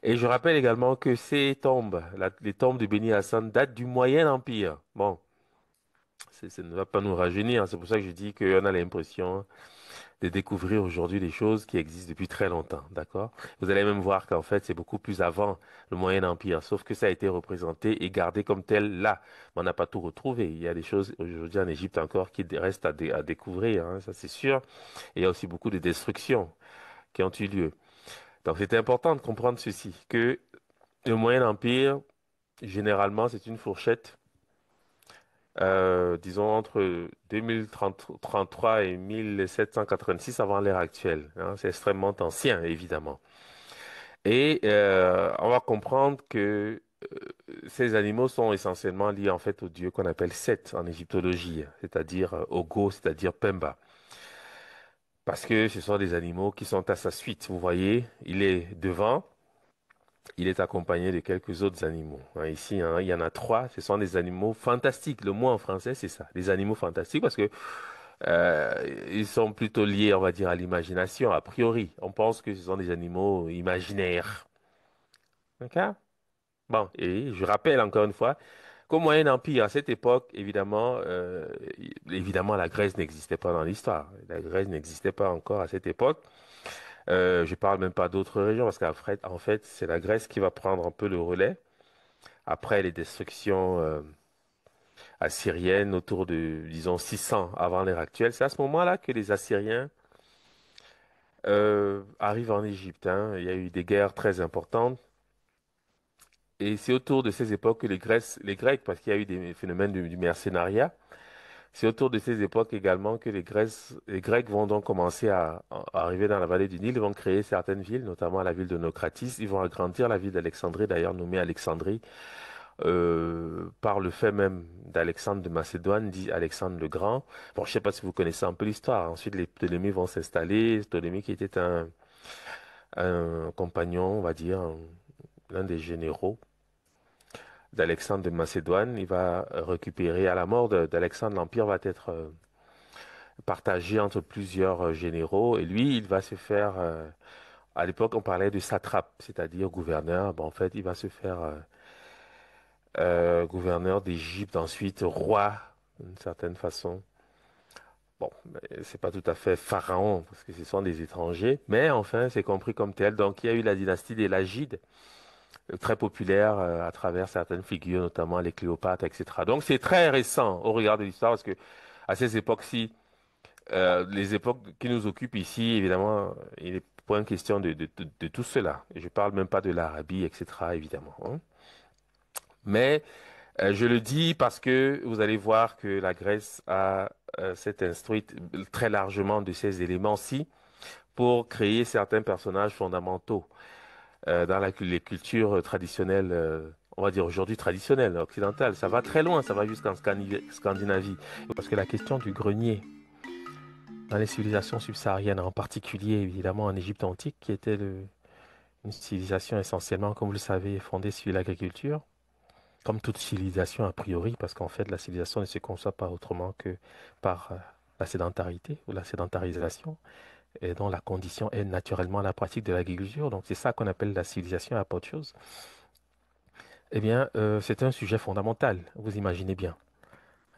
S1: Et je rappelle également que ces tombes, les tombes de Beni Hassan datent du Moyen Empire. Bon, ça ne va pas nous rajeunir, c'est pour ça que je dis qu'on a l'impression de découvrir aujourd'hui des choses qui existent depuis très longtemps, d'accord? Vous allez même voir qu'en fait, c'est beaucoup plus avant le Moyen Empire, sauf que ça a été représenté et gardé comme tel là. Mais on n'a pas tout retrouvé. Il y a des choses aujourd'hui en Égypte encore qui restent à découvrir, hein, ça c'est sûr. Et il y a aussi beaucoup de destructions qui ont eu lieu. Donc c'était important de comprendre ceci, que le Moyen Empire, généralement, c'est une fourchette, disons, entre 2033 et 1786 avant l'ère actuelle, hein. C'est extrêmement ancien, évidemment. Et on va comprendre que ces animaux sont essentiellement liés en fait au dieu qu'on appelle Set en égyptologie, c'est-à-dire Ogo, c'est-à-dire Pemba. Parce que ce sont des animaux qui sont à sa suite. Vous voyez, il est devant. Il est accompagné de quelques autres animaux, hein. Ici, hein, il y en a trois. Ce sont des animaux fantastiques. Le mot en français, c'est ça, des animaux fantastiques, parce que ils sont plutôt liés, on va dire, à l'imagination. A priori, on pense que ce sont des animaux imaginaires. D'accord? Bon, et je rappelle encore une fois qu'au Moyen Empire, à cette époque, évidemment, évidemment, la Grèce n'existait pas dans l'histoire. La Grèce n'existait pas encore à cette époque. Je parle même pas d'autres régions, parce en fait, c'est la Grèce qui va prendre un peu le relais. Après les destructions assyriennes autour de, disons, 600 avant l'ère actuelle, c'est à ce moment-là que les Assyriens arrivent en Égypte, hein. Il y a eu des guerres très importantes. Et c'est autour de ces époques que les Grecs, parce qu'il y a eu des phénomènes du mercénariat, c'est autour de ces époques également que les Grecs vont donc commencer à arriver dans la vallée du Nil. Ils vont créer certaines villes, notamment la ville de Naucratis. Ils vont agrandir la ville d'Alexandrie, d'ailleurs nommée Alexandrie par le fait même d'Alexandre de Macédoine, dit Alexandre le Grand. Bon, je sais pas si vous connaissez un peu l'histoire. Ensuite, les Ptolémées vont s'installer. Ptolémée qui était un compagnon, on va dire, l'un des généraux d'Alexandre de Macédoine. Il va récupérer, à la mort d'Alexandre, l'Empire va être partagé entre plusieurs généraux. Et lui, il va se faire, à l'époque, on parlait de satrape, c'est-à-dire gouverneur. Bon, en fait, il va se faire gouverneur d'Égypte, ensuite roi, d'une certaine façon. Bon, mais c'est pas tout à fait pharaon, parce que ce sont des étrangers, mais enfin, c'est compris comme tel. Donc, il y a eu la dynastie des Lagides, très populaire à travers certaines figures, notamment les Cléopâtres, etc. Donc, c'est très récent au regard de l'histoire, parce que à ces époques-ci, les époques qui nous occupent ici, évidemment, il n'est point question de tout cela. Et je parle même pas de l'Arabie, etc., évidemment, hein. Mais je le dis parce que vous allez voir que la Grèce s'est instruite très largement de ces éléments-ci pour créer certains personnages fondamentaux dans les cultures traditionnelles, on va dire aujourd'hui traditionnelles, occidentales. Ça va très loin, ça va jusqu'en Scandinavie. Parce que la question du grenier dans les civilisations subsahariennes, en particulier évidemment en Égypte antique, qui était une civilisation essentiellement, comme vous le savez, fondée sur l'agriculture, comme toute civilisation a priori, parce qu'en fait la civilisation ne se conçoit pas autrement que par la sédentarité ou la sédentarisation, et dont la condition est naturellement la pratique de l'agriculture. Donc c'est ça qu'on appelle la civilisation à pas autre chose. Eh bien, c'est un sujet fondamental, vous imaginez bien.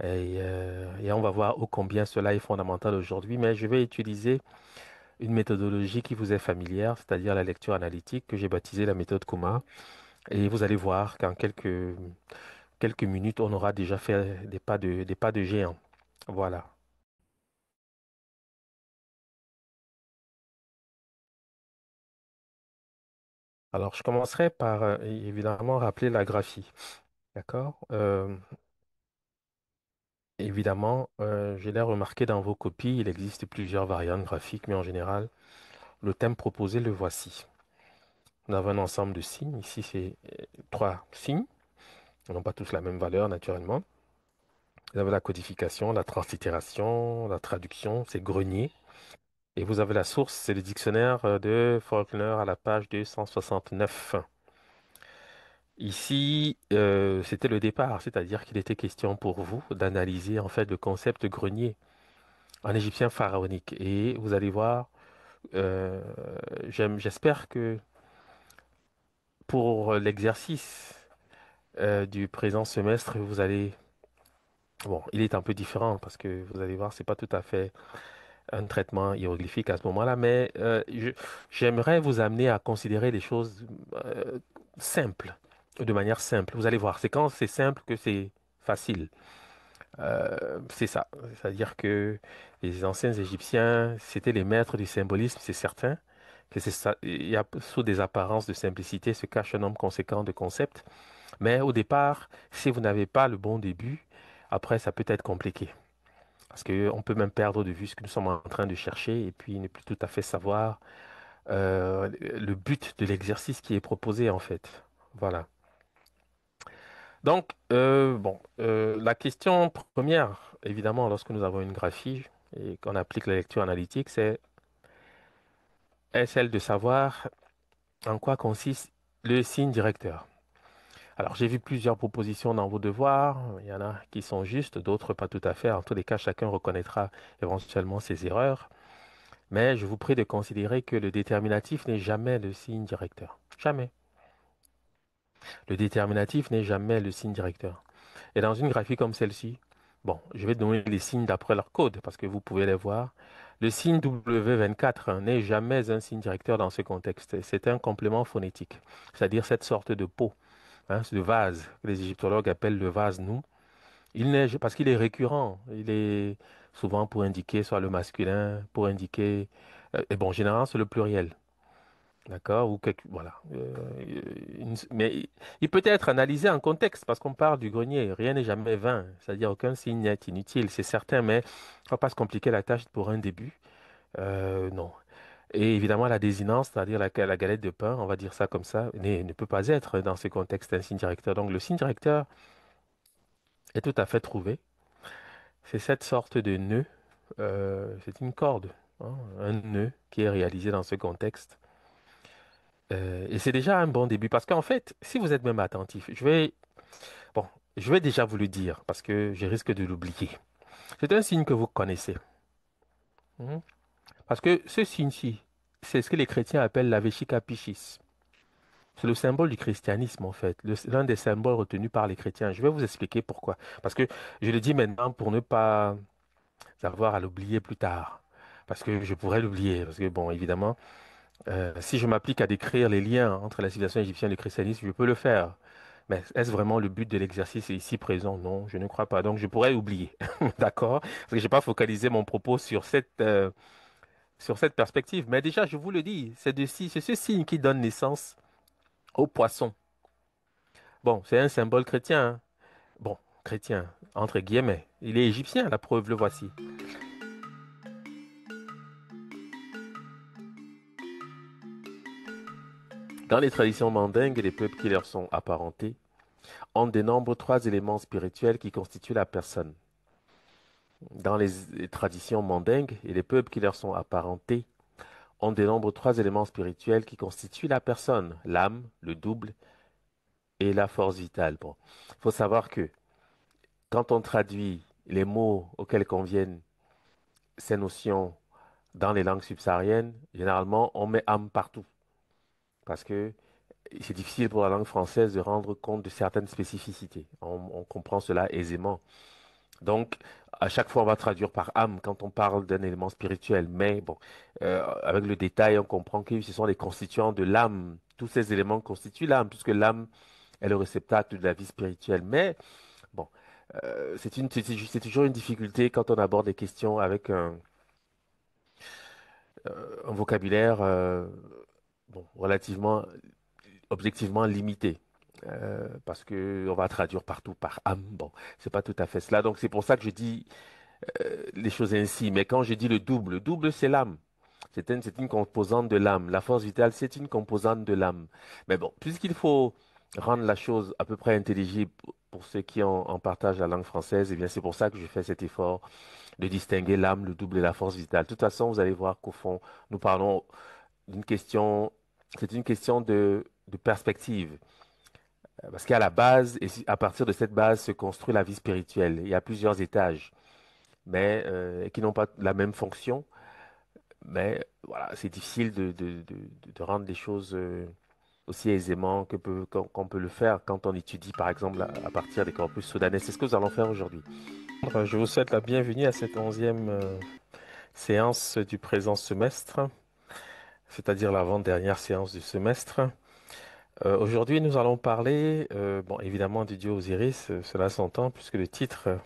S1: Et on va voir ô combien cela est fondamental aujourd'hui, mais je vais utiliser une méthodologie qui vous est familière, c'est-à-dire la lecture analytique que j'ai baptisée la méthode Kuma. Et vous allez voir qu'en quelques minutes, on aura déjà fait des pas de géant. Voilà. Alors, je commencerai par évidemment rappeler la graphie. D'accord? Évidemment, je l'ai remarqué dans vos copies, il existe plusieurs variantes graphiques, mais en général, le thème proposé, le voici. Nous avons un ensemble de signes. Ici, c'est trois signes. Ils n'ont pas tous la même valeur, naturellement. Vous avez la codification, la translittération, la traduction, c'est grenier. Et vous avez la source, c'est le dictionnaire de Faulkner à la page 269. Ici, c'était le départ, c'est-à-dire qu'il était question pour vous d'analyser en fait le concept grenier en égyptien pharaonique. Et vous allez voir, euh, j'espère que pour l'exercice du présent semestre, vous allez... Bon, il est un peu différent parce que vous allez voir, c'est pas tout à fait un traitement hiéroglyphique à ce moment-là, mais j'aimerais vous amener à considérer les choses simples, de manière simple. Vous allez voir, c'est quand c'est simple que c'est facile. C'est ça. C'est-à-dire que les anciens Égyptiens, c'était les maîtres du symbolisme, c'est certain. Que c'est ça. Il y a, sous des apparences de simplicité se cache un nombre conséquent de concepts. Mais au départ, si vous n'avez pas le bon début, après, ça peut être compliqué. Parce qu'on peut même perdre de vue ce que nous sommes en train de chercher et puis ne plus tout à fait savoir le but de l'exercice qui est proposé en fait. Voilà. Donc, la question première, évidemment, lorsque nous avons une graphie et qu'on applique la lecture analytique, est celle de savoir en quoi consiste le signe directeur. Alors, j'ai vu plusieurs propositions dans vos devoirs. Il y en a qui sont justes, d'autres pas tout à fait. En tous les cas, chacun reconnaîtra éventuellement ses erreurs. Mais je vous prie de considérer que le déterminatif n'est jamais le signe directeur. Jamais. Le déterminatif n'est jamais le signe directeur. Et dans une graphie comme celle-ci, bon, je vais donner les signes d'après leur code parce que vous pouvez les voir. Le signe W24 n'est jamais un signe directeur dans ce contexte. C'est un complément phonétique, c'est-à-dire cette sorte de pot, hein, ce vase que les égyptologues appellent le vase nou. Il n'est, parce qu'il est récurrent. Il est souvent pour indiquer soit le masculin, pour indiquer, et bon, généralement c'est le pluriel. D'accord? Ou voilà. Mais il peut être analysé en contexte parce qu'on parle du grenier. Rien n'est jamais vain. C'est-à-dire aucun signe n'est inutile, c'est certain, mais il ne faut pas se compliquer la tâche pour un début. Non. Et évidemment, la désinence, c'est-à-dire la galette de pain, on va dire ça comme ça, ne peut pas être dans ce contexte un signe directeur. Donc le signe directeur est tout à fait trouvé. C'est cette sorte de nœud. C'est une corde, hein, un nœud qui est réalisé dans ce contexte. Et c'est déjà un bon début parce qu'en fait, si vous êtes même attentif, bon, je vais déjà vous le dire parce que je risque de l'oublier. C'est un signe que vous connaissez. Mhm. Parce que ce signe-ci, c'est ce que les chrétiens appellent la veshica piscis. C'est le symbole du christianisme, en fait, l'un des symboles retenus par les chrétiens. Je vais vous expliquer pourquoi. Parce que je le dis maintenant pour ne pas avoir à l'oublier plus tard. Parce que je pourrais l'oublier. Parce que, bon, évidemment, si je m'applique à décrire les liens entre la civilisation égyptienne et le christianisme, je peux le faire. Mais est-ce vraiment le but de l'exercice ici présent? Non, je ne crois pas. Donc, je pourrais oublier. D'accord? Parce que je n'ai pas focalisé mon propos sur cette perspective. Mais déjà, je vous le dis, c'est ce signe qui donne naissance au poisson. Bon, c'est un symbole chrétien, hein. Bon, chrétien, entre guillemets. Il est égyptien, la preuve, le voici. Dans les traditions mandingues, les peuples qui leur sont apparentés ont dénombrent trois éléments spirituels qui constituent la personne. Dans les traditions mandingues et les peuples qui leur sont apparentés ont dénombrent trois éléments spirituels qui constituent la personne, l'âme, le double et la force vitale. Bon, il faut savoir que quand on traduit les mots auxquels conviennent ces notions dans les langues subsahariennes, généralement, on met âme partout parce que c'est difficile pour la langue française de rendre compte de certaines spécificités. On comprend cela aisément. Donc, à chaque fois, on va traduire par âme quand on parle d'un élément spirituel. Mais bon, avec le détail, on comprend que ce sont les constituants de l'âme. Tous ces éléments constituent l'âme, puisque l'âme est le réceptacle de la vie spirituelle. Mais bon, c'est toujours une difficulté quand on aborde des questions avec un vocabulaire bon, relativement, objectivement limité. Parce que on va traduire partout par âme. Bon, c'est pas tout à fait cela. Donc c'est pour ça que je dis les choses ainsi. Mais quand je dis le double c'est l'âme. C'est une composante de l'âme. La force vitale, c'est une composante de l'âme. Mais bon, puisqu'il faut rendre la chose à peu près intelligible pour ceux qui en partagent la langue française, eh bien c'est pour ça que je fais cet effort de distinguer l'âme, le double et la force vitale. De toute façon, vous allez voir qu'au fond, nous parlons d'une question, c'est une question de perspective. Parce qu'à la base, et à partir de cette base se construit la vie spirituelle. Il y a plusieurs étages, mais qui n'ont pas la même fonction. Mais voilà, c'est difficile de rendre les choses aussi aisément qu'on peut le faire quand on étudie, par exemple, à partir des corpus soudanais. C'est ce que nous allons faire aujourd'hui. Je vous souhaite la bienvenue à cette 11e séance du présent semestre, c'est-à-dire l'avant-dernière séance du semestre. Aujourd'hui, nous allons parler, bon, évidemment, du dieu Osiris, cela s'entend, puisque le titre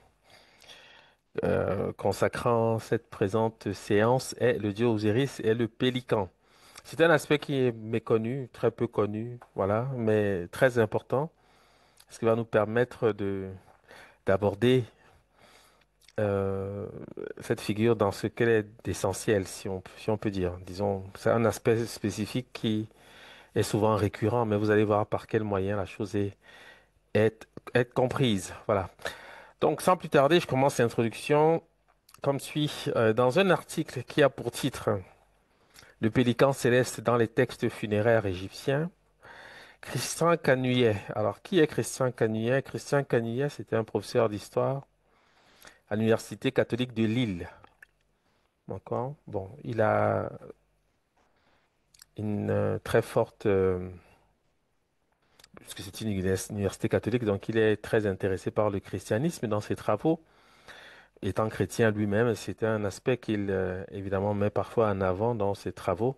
S1: consacrant cette présente séance est le dieu Osiris et le pélican. C'est un aspect qui est méconnu, très peu connu, voilà, mais très important, ce qui va nous permettre d'aborder euh, cette figure dans ce qu'elle est d'essentiel, si on peut dire. Disons, c'est un aspect spécifique qui est souvent récurrent, mais vous allez voir par quel moyen la chose est comprise. Voilà. Donc, sans plus tarder, je commence l'introduction comme suit. Dans un article qui a pour titre Le pélican céleste dans les textes funéraires égyptiens, Christian Canuyet. Alors, qui est Christian Canuyet? Christian Canuyet, c'était un professeur d'histoire à l'Université catholique de Lille. D'accord? Bon, il a une très forte, puisque c'est une université catholique, donc il est très intéressé par le christianisme dans ses travaux. Étant chrétien lui-même, c'est un aspect qu'il évidemment met parfois en avant dans ses travaux.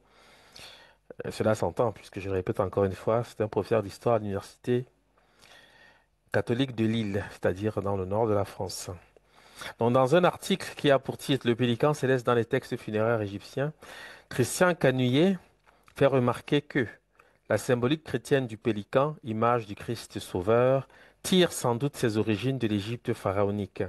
S1: Cela s'entend, puisque je le répète encore une fois, c'est un professeur d'histoire à l'Université catholique de Lille, c'est-à-dire dans le nord de la France. Donc, dans un article qui a pour titre Le pélican céleste dans les textes funéraires égyptiens, Christian Canuyé fait remarquer que la symbolique chrétienne du pélican, image du Christ sauveur, tire sans doute ses origines de l'Égypte pharaonique.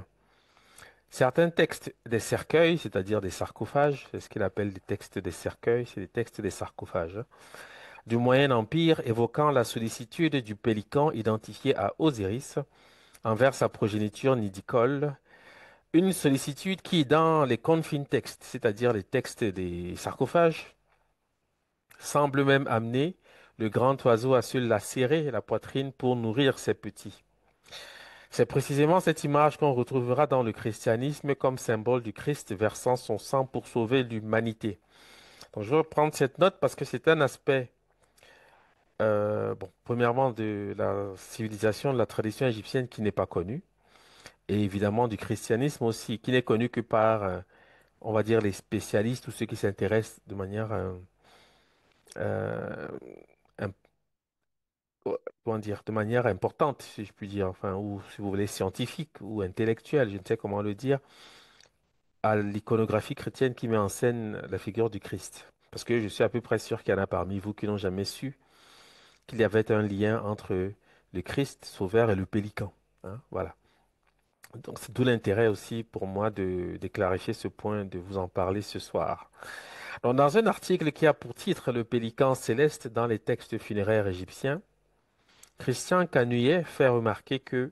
S1: Certains textes des cercueils, c'est-à-dire des sarcophages, c'est ce qu'il appelle des textes des cercueils, c'est des textes des sarcophages, hein, du Moyen Empire évoquant la sollicitude du pélican identifié à Osiris envers sa progéniture nidicole, une sollicitude qui, dans les confines textes, c'est-à-dire les textes des sarcophages, semble même amener le grand oiseau à se lacérer la poitrine pour nourrir ses petits. C'est précisément cette image qu'on retrouvera dans le christianisme comme symbole du Christ versant son sang pour sauver l'humanité. Donc, je vais prendre cette note parce que c'est un aspect, bon, premièrement, de la civilisation, de la tradition égyptienne qui n'est pas connu, et évidemment du christianisme aussi, qui n'est connu que par, on va dire, les spécialistes ou ceux qui s'intéressent de manière, euh, im- comment dire, de manière importante, si je puis dire, enfin, ou si vous voulez, scientifique ou intellectuelle, je ne sais comment le dire, à l'iconographie chrétienne qui met en scène la figure du Christ. Parce que je suis à peu près sûr qu'il y en a parmi vous qui n'ont jamais su qu'il y avait un lien entre le Christ sauveur et le pélican. Hein, voilà. Donc c'est d'où l'intérêt aussi pour moi de clarifier ce point, de vous en parler ce soir. Donc, dans un article qui a pour titre Le pélican céleste dans les textes funéraires égyptiens, Christian Canuyet fait remarquer que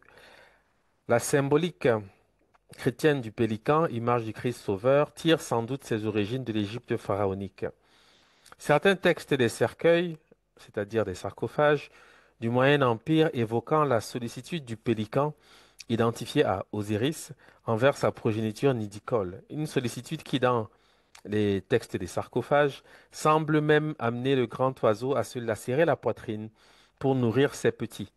S1: la symbolique chrétienne du pélican, image du Christ sauveur, tire sans doute ses origines de l'Égypte pharaonique. Certains textes des cercueils, c'est-à-dire des sarcophages, du Moyen Empire évoquant la sollicitude du pélican identifié à Osiris envers sa progéniture nidicole. Une sollicitude qui, dans les textes des sarcophages, semble même amener le grand oiseau à se lacérer la poitrine pour nourrir ses petits.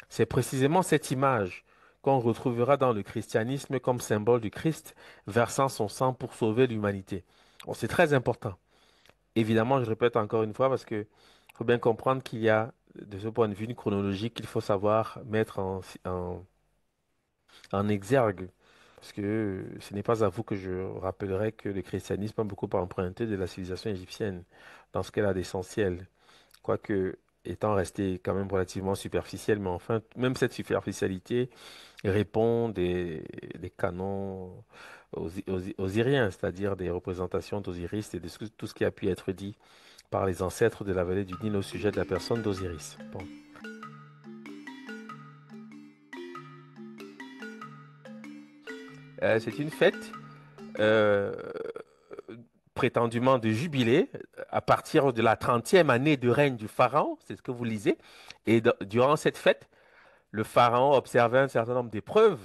S1: C'est précisément cette image qu'on retrouvera dans le christianisme comme symbole du Christ versant son sang pour sauver l'humanité. Bon, c'est très important. Évidemment, je répète encore une fois parce que faut bien comprendre qu'il y a, de ce point de vue, une chronologie qu'il faut savoir mettre en exergue. Parce que ce n'est pas à vous que je rappellerai que le christianisme a beaucoup emprunté de la civilisation égyptienne dans ce qu'elle a d'essentiel. Quoique étant resté quand même relativement superficiel, mais enfin, même cette superficialité répond des canons osiriens, c'est-à-dire des représentations d'Osiris et de tout ce qui a pu être dit par les ancêtres de la vallée du Nil au sujet de la personne d'Osiris. Bon. C'est une fête euh, prétendument de jubilé à partir de la 30e année de règne du pharaon, c'est ce que vous lisez. Et durant cette fête, le pharaon observait un certain nombre d'épreuves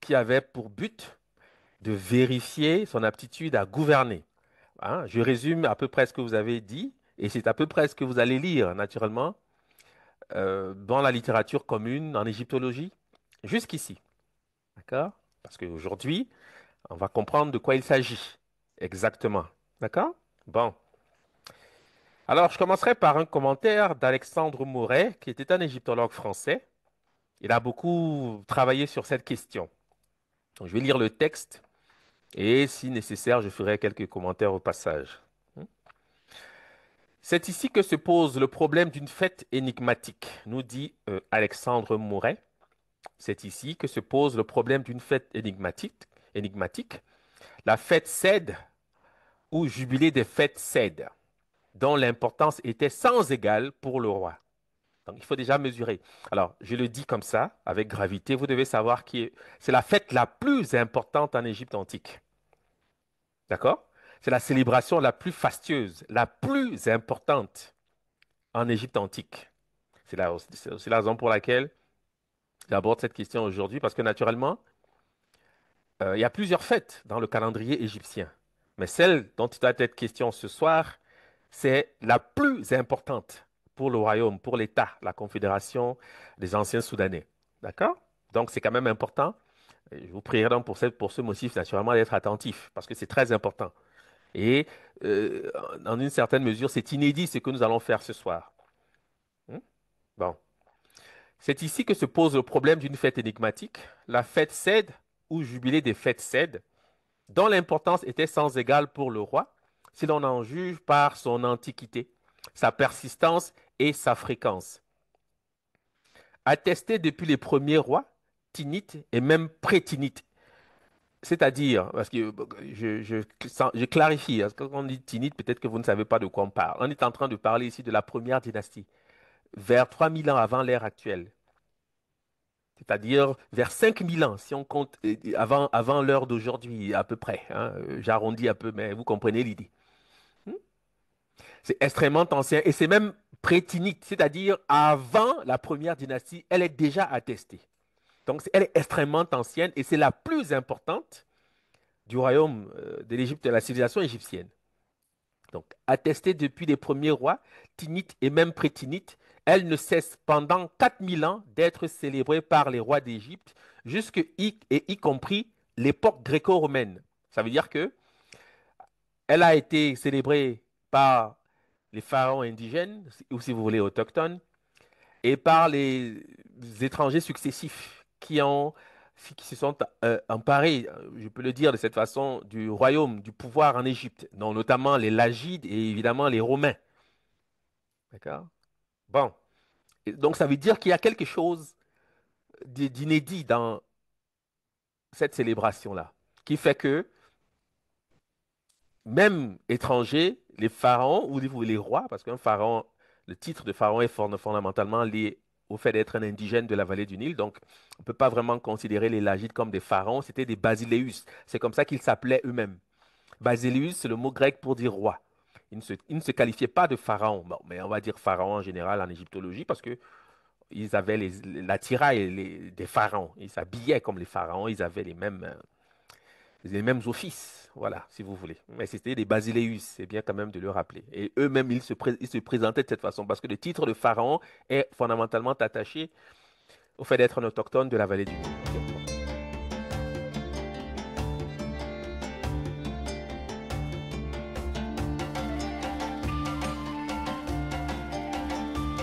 S1: qui avaient pour but de vérifier son aptitude à gouverner. Hein, je résume à peu près ce que vous avez dit, et c'est à peu près ce que vous allez lire, naturellement, dans la littérature commune, en égyptologie, jusqu'ici. D'accord? Parce qu'aujourd'hui, on va comprendre de quoi il s'agit exactement. D'accord? Bon. Alors, je commencerai par un commentaire d'Alexandre Mouret, qui était un égyptologue français. Il a beaucoup travaillé sur cette question. Donc, je vais lire le texte et, si nécessaire, je ferai quelques commentaires au passage. C'est ici que se pose le problème d'une fête énigmatique, nous dit Alexandre Mouret. C'est ici que se pose le problème d'une fête énigmatique, la fête Cède ou jubilé des fêtes Cède, dont l'importance était sans égale pour le roi. Donc, il faut déjà mesurer. Alors, je le dis comme ça, avec gravité, vous devez savoir que c'est la fête la plus importante en Égypte antique. D'accord? C'est la célébration la plus fastueuse, la plus importante en Égypte antique. C'est aussi la raison pour laquelle j'aborde cette question aujourd'hui, parce que naturellement, il y a plusieurs fêtes dans le calendrier égyptien. Mais celle dont il doit être question ce soir, c'est la plus importante pour le royaume, pour l'État, la Confédération des anciens Soudanais. D'accord? Donc, c'est quand même important. Et je vous prierai donc pour ce motif, naturellement, d'être attentif, parce que c'est très important. Et euh, en une certaine mesure, c'est inédit ce que nous allons faire ce soir. Hmm? Bon. C'est ici que se pose le problème d'une fête énigmatique, la fête Cède ou jubilé des fêtes Cède, dont l'importance était sans égale pour le roi, si l'on en juge par son antiquité, sa persistance et sa fréquence. Attesté depuis les premiers rois, Tinite et même pré-Tinite. C'est-à-dire, parce que je clarifie, parce que quand on dit Tinite, peut-être que vous ne savez pas de quoi on parle. On est en train de parler ici de la première dynastie, vers 3000 ans avant l'ère actuelle. C'est-à-dire vers 5000 ans, si on compte avant l'heure d'aujourd'hui, à peu près. Hein. J'arrondis un peu, mais vous comprenez l'idée. Hmm. C'est extrêmement ancien et c'est même prétinite, c'est-à-dire avant la première dynastie, elle est déjà attestée. Donc, elle est extrêmement ancienne et c'est la plus importante du royaume de l'Égypte, de la civilisation égyptienne. Donc, attestée depuis les premiers rois, Tinite et même Prétinite, elle ne cesse pendant 4000 ans d'être célébrée par les rois d'Égypte, y compris l'époque gréco-romaine. Ça veut dire que elle a été célébrée par les pharaons indigènes, ou si vous voulez autochtones, et par les étrangers successifs qui se sont emparés, je peux le dire de cette façon, du royaume, du pouvoir en Égypte, dont notamment les Lagides et évidemment les Romains. D'accord? Bon. Et donc ça veut dire qu'il y a quelque chose d'inédit dans cette célébration-là, qui fait que même étrangers, les pharaons ou les rois, parce qu'un pharaon, le titre de pharaon est fondamentalement lié au fait d'être un indigène de la vallée du Nil. Donc, on ne peut pas vraiment considérer les Lagides comme des pharaons, c'était des basileus. C'est comme ça qu'ils s'appelaient eux-mêmes. Basileus, c'est le mot grec pour dire roi. Ils ne se qualifiaient pas de pharaon, bon, mais on va dire pharaon en général en égyptologie parce que ils avaient l'attirail des pharaons. Ils s'habillaient comme les pharaons, ils avaient les mêmes offices, voilà, si vous voulez. Mais c'était des basileus, c'est bien quand même de le rappeler. Et eux-mêmes, ils se présentaient de cette façon parce que le titre de pharaon est fondamentalement attaché au fait d'être un autochtone de la vallée du Nil. Ok.